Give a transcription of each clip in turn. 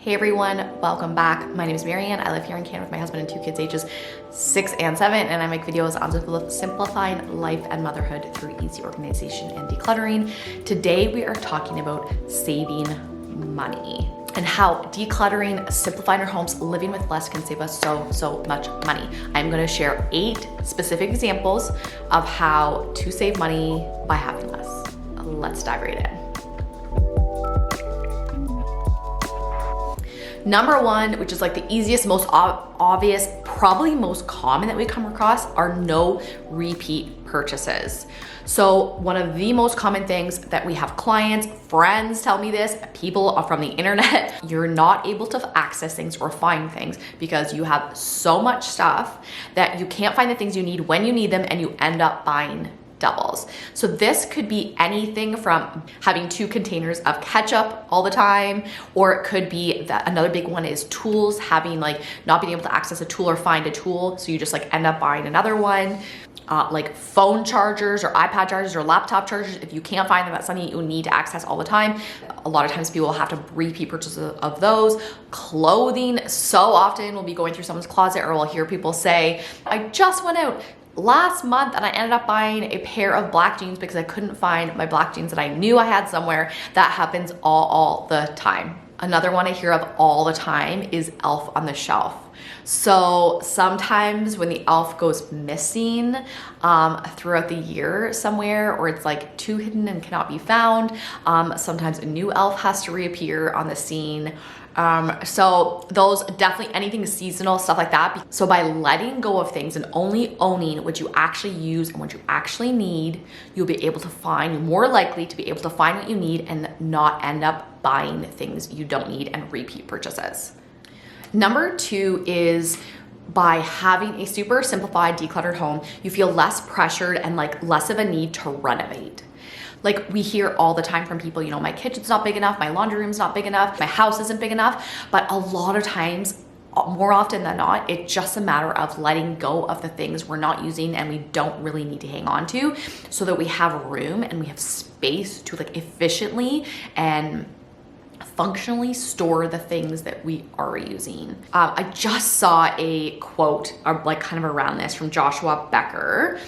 Hey everyone, welcome back. My name is Marianne. I live here in Canada with my husband and two kids ages 6 and 7, and I make videos on simplifying life and motherhood through easy organization and decluttering. Today we are talking about saving money and how decluttering, simplifying our homes, living with less can save us so much money. I'm gonna share 8 specific examples of how to save money by having less. Let's dive right in. Number 1, which is like the easiest, most obvious, probably most common that we come across, are no repeat purchases. So one of the most common things that we have clients, friends tell me this, people from the internet, you're not able to access things or find things because you have so much stuff that you can't find the things you need when you need them, and you end up buying doubles. So this could be anything from having 2 containers of ketchup all the time, or it could be that another big one is tools, having not being able to access a tool or find a tool, so you just end up buying another one. Like phone chargers or iPad chargers or laptop chargers, if you can't find them, that's something you need to access all the time. A lot of times people will have to repeat purchases of those. Clothing, so often we'll be going through someone's closet, or we'll hear people say, I just went out last month and I ended up buying a pair of black jeans because I couldn't find my black jeans that I knew I had somewhere. That happens all the time. Another one I hear of all the time is elf on the shelf. So sometimes when the elf goes missing throughout the year somewhere, or it's too hidden and cannot be found, sometimes a new elf has to reappear on the scene. So those, definitely anything seasonal, stuff like that. So by letting go of things and only owning what you actually use and what you actually need, you'll be able to find, more likely to be able to find what you need and not end up buying things you don't need and repeat purchases. Number 2 is by having a super simplified, decluttered home, you feel less pressured and less of a need to renovate. We hear all the time from people, my kitchen's not big enough, my laundry room's not big enough, my house isn't big enough. But a lot of times, more often than not, it's just a matter of letting go of the things we're not using and we don't really need to hang on to, so that we have room and we have space to efficiently and functionally store the things that we are using. I just saw a quote kind of around this from Joshua Becker.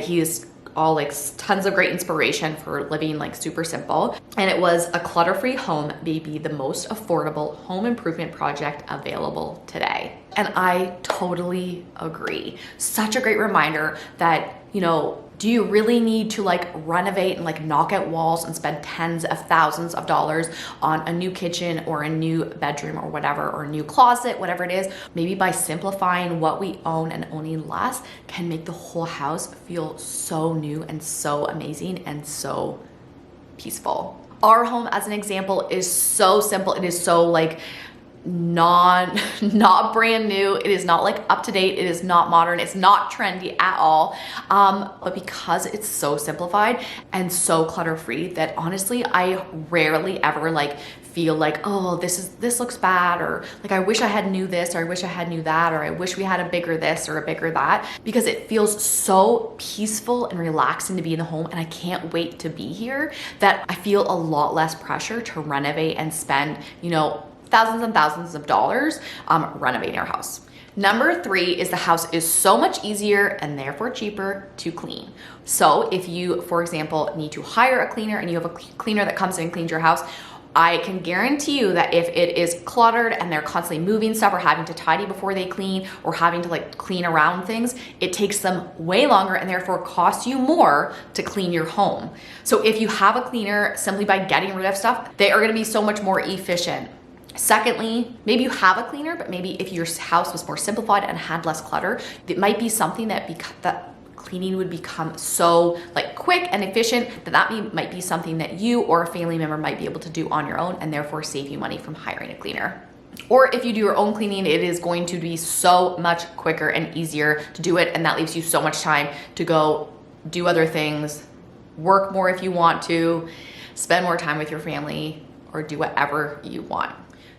He is all tons of great inspiration for living super simple. And it was, a clutter-free home may be the most affordable home improvement project available today. And I totally agree. Such a great reminder that, do you really need to renovate and knock out walls and spend tens of thousands of dollars on a new kitchen or a new bedroom or whatever, or a new closet, whatever it is? Maybe by simplifying what we own and owning less can make the whole house feel so new and so amazing and so peaceful. Our home, as an example, is so simple. It is so not brand new. It is not up to date. It is not modern. It's not trendy at all. But because it's so simplified and so clutter free, that honestly, I rarely ever feel oh, this looks bad, or I wish I had knew this, or I wish I had knew that, or I wish we had a bigger this or a bigger that, because it feels so peaceful and relaxing to be in the home. And I can't wait to be here, that I feel a lot less pressure to renovate and spend, thousands and thousands of dollars renovating our house. Number 3 is the house is so much easier and therefore cheaper to clean. So if you, for example, need to hire a cleaner and you have a cleaner that comes in and cleans your house, I can guarantee you that if it is cluttered and they're constantly moving stuff or having to tidy before they clean, or having to clean around things, it takes them way longer and therefore costs you more to clean your home. So if you have a cleaner, simply by getting rid of stuff, they are gonna be so much more efficient. Secondly, maybe you have a cleaner, but maybe if your house was more simplified and had less clutter, it might be something that cleaning would become so quick and efficient that might be something that you or a family member might be able to do on your own, and therefore save you money from hiring a cleaner. Or if you do your own cleaning, it is going to be so much quicker and easier to do it, and that leaves you so much time to go do other things, work more if you want to, spend more time with your family, or do whatever you want.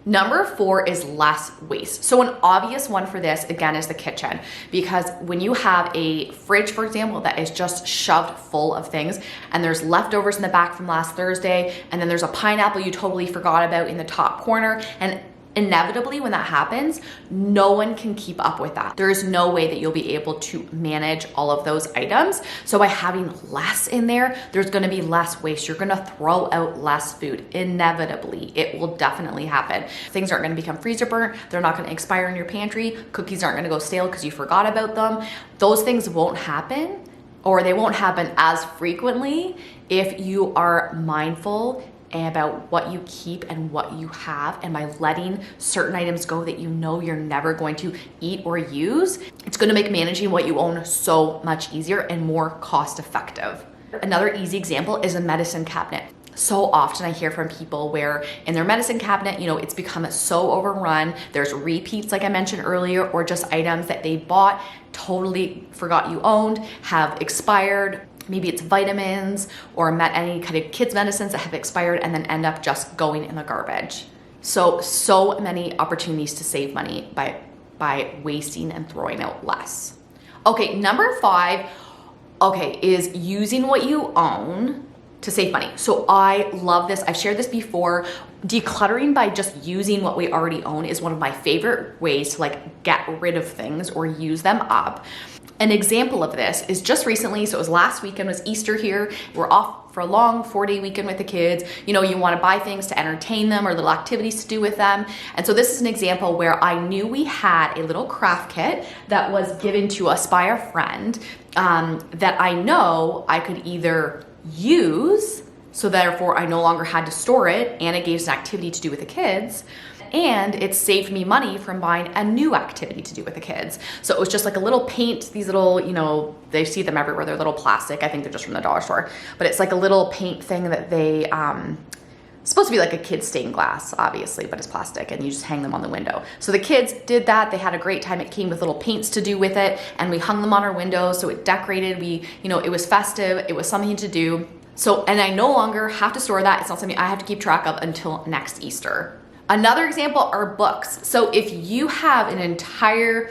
Number 4 is less waste. So an obvious one for this, again, is the kitchen. Because when you have a fridge, for example, that is just shoved full of things, and there's leftovers in the back from last Thursday, and then there's a pineapple you totally forgot about in the top corner, and inevitably when that happens, no one can keep up with that. There is no way that you'll be able to manage all of those items. So by having less in there, there's gonna be less waste. You're gonna throw out less food. Inevitably, it will definitely happen. Things aren't gonna become freezer burnt. They're not gonna expire in your pantry. Cookies aren't gonna go stale because you forgot about them. Those things won't happen, or they won't happen as frequently if you are mindful about what you keep and what you have, and by letting certain items go that you know you're never going to eat or use, it's going to make managing what you own so much easier and more cost effective. Another easy example is a medicine cabinet. So often I hear from people where in their medicine cabinet, you know, it's become so overrun. There's repeats, like I mentioned earlier, or just items that they bought, totally forgot you owned, have expired. Maybe it's vitamins or any kind of kids medicines that have expired and then end up just going in the garbage. So many opportunities to save money by wasting and throwing out less. Okay, number 5, is using what you own to save money. So I love this. I've shared this before. Decluttering by just using what we already own is one of my favorite ways to like get rid of things or use them up. An example of this is just recently, so it was last weekend, was Easter here. We're off for a long 4-day weekend with the kids. You know, you want to buy things to entertain them or little activities to do with them. And so this is an example where I knew we had a little craft kit that was given to us by a friend that I know I could either use, so therefore I no longer had to store it, and it gave us an activity to do with the kids, and it saved me money from buying a new activity to do with the kids. So it was just like a little paint, these little, you know, they see them everywhere, they're little plastic, I think they're just from the dollar store, but it's like a little paint thing that they, supposed to be like a kid's stained glass, obviously, but it's plastic, and you just hang them on the window. So the kids did that. They had a great time. It came with little paints to do with it, and we hung them on our windows, so it decorated. It was festive. It was something to do. So, and I no longer have to store that. It's not something I have to keep track of until next Easter. Another example are books. So if you have an entire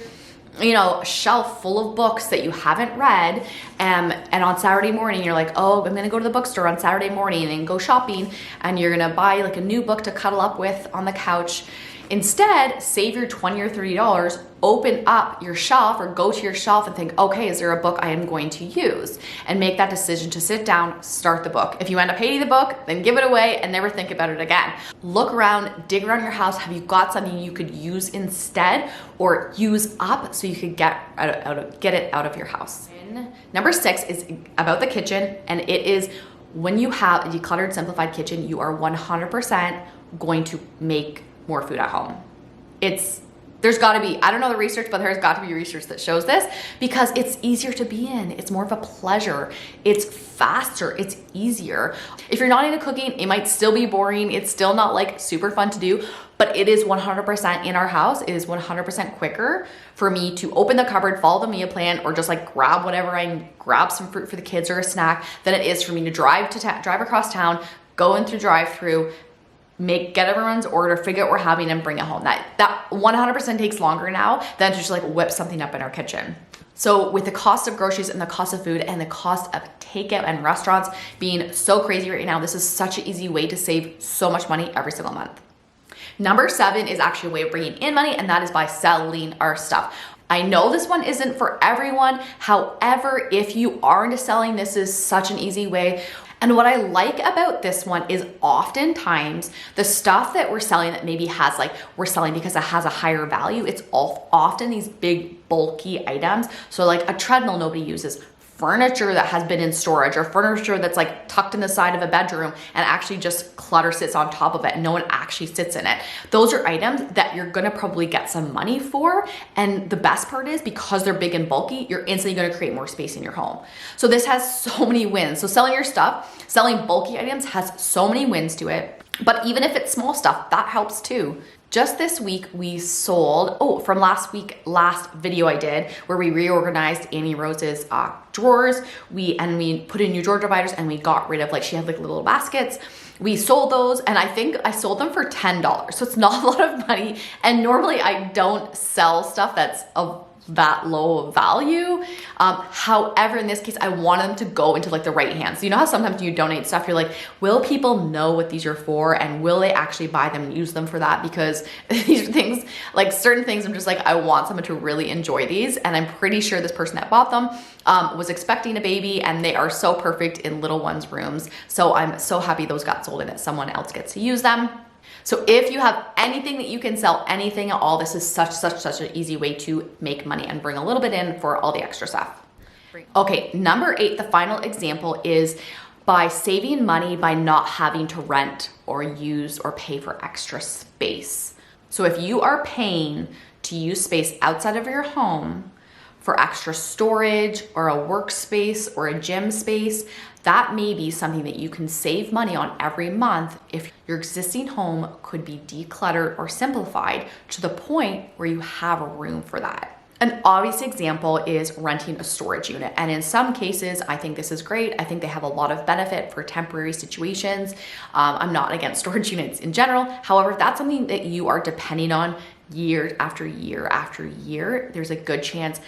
shelf full of books that you haven't read, and on Saturday morning you're like, oh, I'm gonna go to the bookstore on Saturday morning and go shopping, and you're gonna buy like a new book to cuddle up with on the couch. Instead, save your $20 or $30, open up your shelf or go to your shelf and think, okay, is there a book I am going to use? And make that decision to sit down, start the book. If you end up hating the book, then give it away and never think about it again. Look around, dig around your house. Have you got something you could use instead or use up so you could get it out of your house? Number 6 is about the kitchen, and it is when you have a decluttered, simplified kitchen, you are 100% going to make more food at home. There's gotta be, I don't know the research, but there's got to be research that shows this, because it's easier to be in. It's more of a pleasure. It's faster. It's easier. If you're not into cooking, it might still be boring. It's still not like super fun to do, but it is 100% in our house. It is 100% quicker for me to open the cupboard, follow the meal plan, or just like grab some fruit for the kids or a snack than it is for me to drive across town, go in through drive-through, get everyone's order, figure out what we're having, and bring it home. That 100% takes longer now than to just like whip something up in our kitchen. So with the cost of groceries and the cost of food and the cost of takeout and restaurants being so crazy right now, this is such an easy way to save so much money every single month. Number 7 is actually a way of bringing in money, and that is by selling our stuff. I know this one isn't for everyone. However, if you are into selling, this is such an easy way. And what I like about this one is oftentimes the stuff that we're selling that maybe we're selling because it has a higher value, it's often these big bulky items. So like a treadmill nobody uses, furniture that has been in storage, or furniture that's like tucked in the side of a bedroom and actually just clutter sits on top of it and no one actually sits in it. Those are items that you're gonna probably get some money for. And the best part is, because they're big and bulky, you're instantly gonna create more space in your home. So this has so many wins. So selling your stuff, selling bulky items has so many wins to it. But even if it's small stuff, that helps too. Just this week, we sold, from last video I did, where we reorganized Annie Rose's drawers. We put in new drawer dividers, and we got rid of, she had like little baskets. We sold those, and I think I sold them for $10. So it's not a lot of money. And normally I don't sell stuff that's of that low of value. However, in this case, I wanted them to go into like the right hands. So you know how sometimes you donate stuff, you're like, will people know what these are for? And will they actually buy them and use them for that? Because these are things, like certain things, I'm just like, I want someone to really enjoy these. And I'm pretty sure this person that bought them was expecting a baby, and they are so perfect in little ones' rooms. So I'm so happy those got sold and that someone else gets to use them. So if you have anything that you can sell, anything at all, this is such an easy way to make money and bring a little bit in for all the extra stuff. Okay, number 8, the final example is by saving money by not having to rent or use or pay for extra space. So if you are paying to use space outside of your home for extra storage or a workspace or a gym space, that may be something that you can save money on every month if your existing home could be decluttered or simplified to the point where you have a room for that. An obvious example is renting a storage unit. And in some cases, I think this is great. I think they have a lot of benefit for temporary situations. I'm not against storage units in general. However, if that's something that you are depending on year after year after year, there's a good chance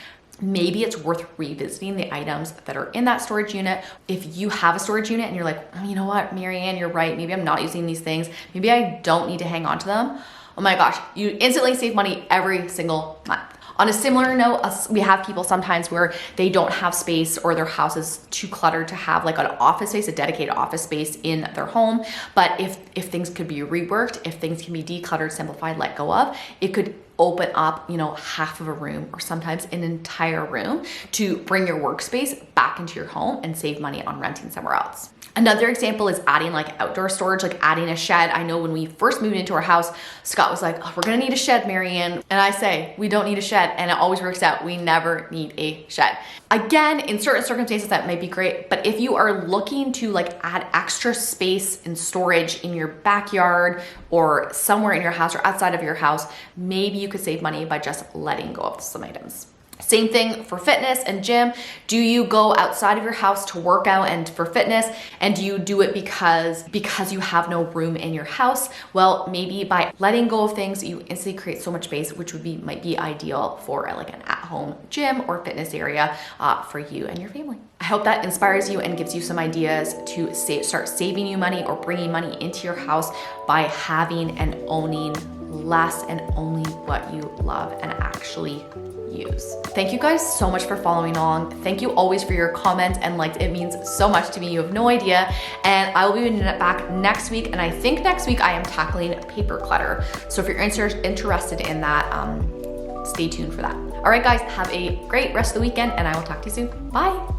maybe it's worth revisiting the items that are in that storage unit. If you have a storage unit and you're like, oh, you know what, Marianne, you're right. Maybe I'm not using these things. Maybe I don't need to hang on to them. Oh my gosh, you instantly save money every single month. On a similar note, we have people sometimes where they don't have space or their house is too cluttered to have like an office space, a dedicated office space in their home. But if things could be reworked, if things can be decluttered, simplified, let go of, it could open up, you know, half of a room or sometimes an entire room to bring your workspace back into your home and save money on renting somewhere else. Another example is adding like outdoor storage, like adding a shed. I know when we first moved into our house, Scott was like, oh, we're gonna need a shed, Marianne. And I say, we don't need a shed. And it always works out. We never need a shed. Again, in certain circumstances, that might be great. But if you are looking to like add extra space and storage in your backyard or somewhere in your house or outside of your house, maybe you could save money by just letting go of some items. Same thing for fitness and gym. Do you go outside of your house to work out and for fitness, and do you do it because you have no room in your house? Well, maybe by letting go of things, you instantly create so much space, which might be ideal for like an at-home gym or fitness area for you and your family. I hope that inspires you and gives you some ideas to start saving you money or bringing money into your house by having and owning less and only what you love and actually use. Thank you guys so much for following along. Thank you always for your comments and likes. It means so much to me. You have no idea. And I will be back next week. And I think next week I am tackling paper clutter. So if you're interested in that, stay tuned for that. All right, guys, have a great rest of the weekend and I will talk to you soon. Bye.